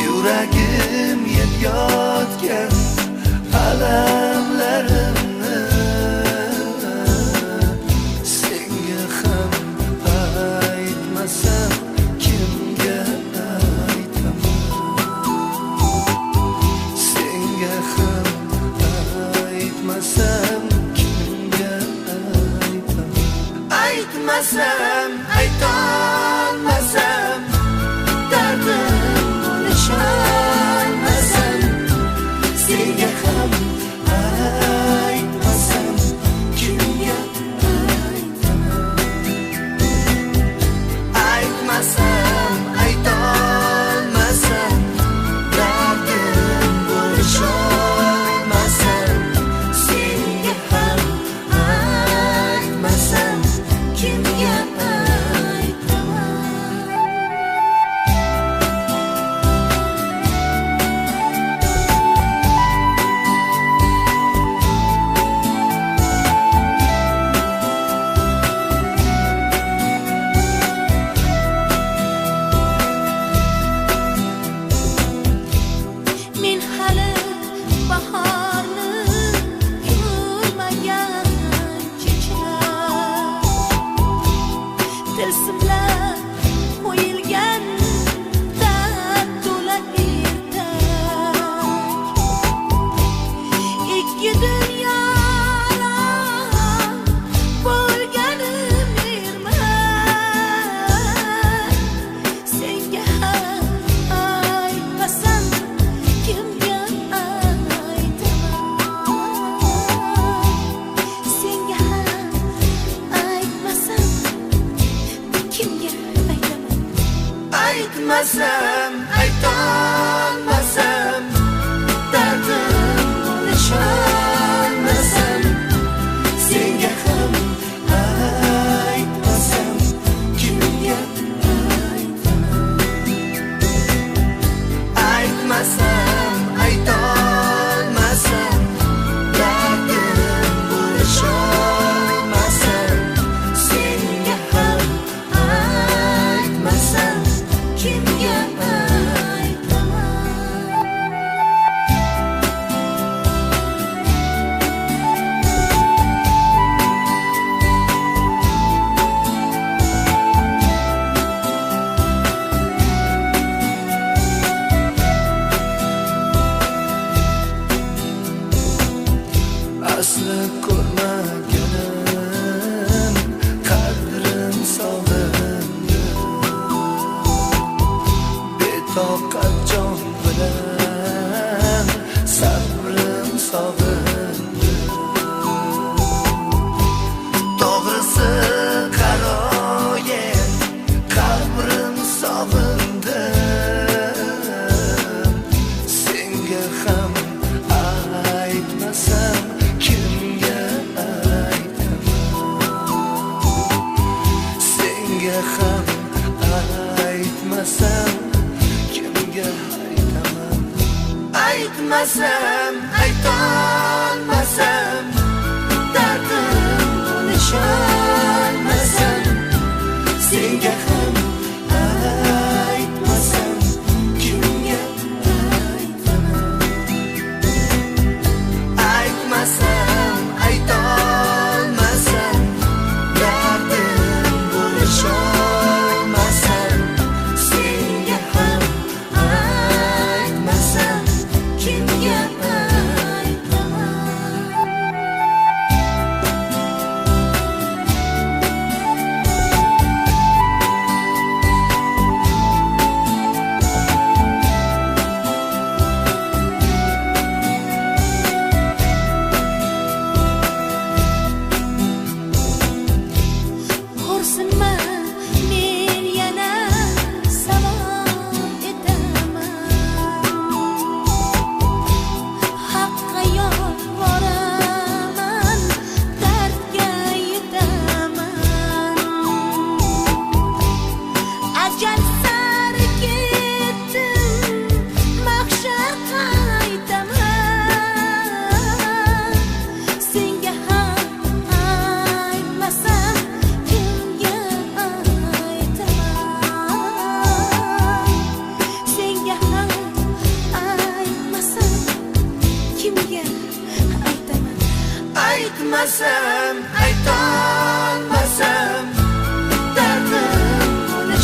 Yuragim yetayotgan alamlarimni senga ham aytmasam kimga aytaman? Senga ham aytmasam kimga aytaman? Aytmasam, aytolmasam dardim bo'lisholmasam senga ham aytmasam kimga aytaman? Aytmasam, aytolmasam dardim bo'lisholmasam senga ham aytmasam kimga tilsimlar qo'yilgan dard to'la ertak ikki dunyolar bo'lganim ermak senga ham aytmasam kimga aytaman? Senga ham aytmasam kimga aytaman? Aytmasam, aytolmasam dardim bo'lisholmasam senga ham aytmasam kimga aytaman? Aytmasam, aytolmasam dardim bo'lisholmasam senga ham aytmasam kimga asli ko'rmaganim qadrim sog'indi betoqat jon bilan sabrim sog'indi to'g'risi qaroyim qabrim sog'indi senga ham aytmasam kimga aytaman? Senga ham aytmasam kimga aytaman? Aytmasam, aytolmasam dardim bo'lisholmasam senga ham aytmasam kimga aytaman? Aytmasam, aytolmasam dardim bo'lisholmasam senga ham aytmasam kimga aytmasam aytolmasam dardim buni